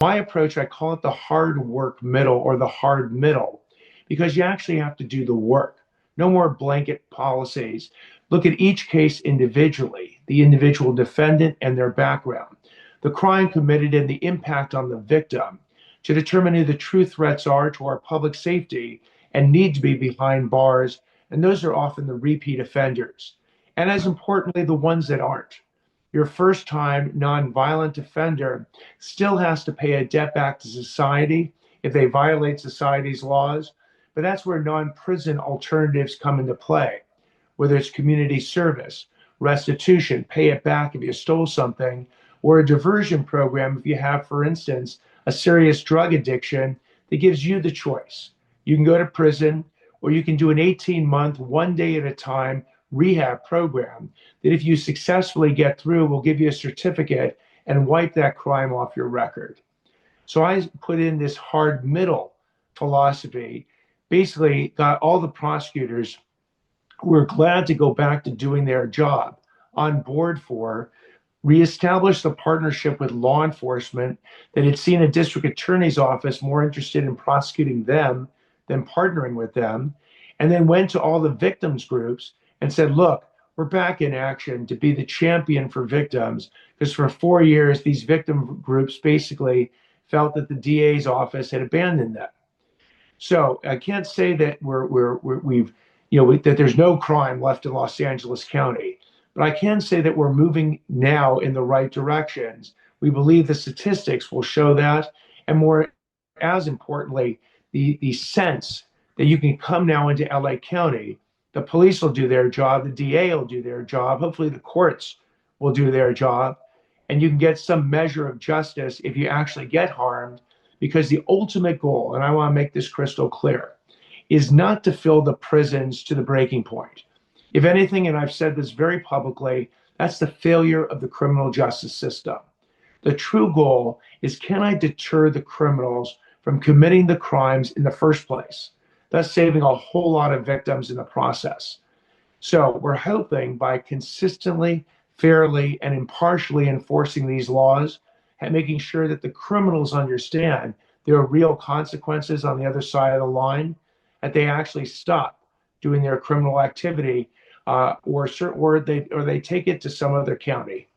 My approach, I call it the hard work middle or the hard middle, because you actually have to do the work. No more blanket policies. Look at each case individually, the individual defendant and their background, the crime committed and the impact on the victim, to determine who the true threats are to our public safety and need to be behind bars. And those are often the repeat offenders. And as importantly, the ones that aren't. Your first time nonviolent offender still has to pay a debt back to society if they violate society's laws. But that's where non-prison alternatives come into play, whether it's community service, restitution, pay it back if you stole something, or a diversion program if you have, for instance, a serious drug addiction that gives you the choice. You can go to prison, or you can do an 18-month, one day at a time rehab program that, if you successfully get through, will give you a certificate and wipe that crime off your record. So I put in this hard middle philosophy, basically got all the prosecutors who were glad to go back to doing their job on board for, reestablish the partnership with law enforcement that had seen a district attorney's office more interested in prosecuting them than partnering with them, and then went to all the victims groups and said, look, we're back in action to be the champion for victims, because for 4 years, these victim groups basically felt that the DA's office had abandoned them. So I can't say that we've, that there's no crime left in Los Angeles County, but I can say that we're moving now in the right directions. We believe the statistics will show that, and more, as importantly, the sense that you can come now into LA County. The police will do their job, the DA will do their job, hopefully the courts will do their job, and you can get some measure of justice if you actually get harmed, because the ultimate goal, and I want to make this crystal clear, is not to fill the prisons to the breaking point. If anything, and I've said this very publicly, that's the failure of the criminal justice system. The true goal is, can I deter the criminals from committing the crimes in the first place, thus saving a whole lot of victims in the process? So we're hoping by consistently, fairly, and impartially enforcing these laws and making sure that the criminals understand there are real consequences on the other side of the line, that they actually stop doing their criminal activity, or they take it to some other county.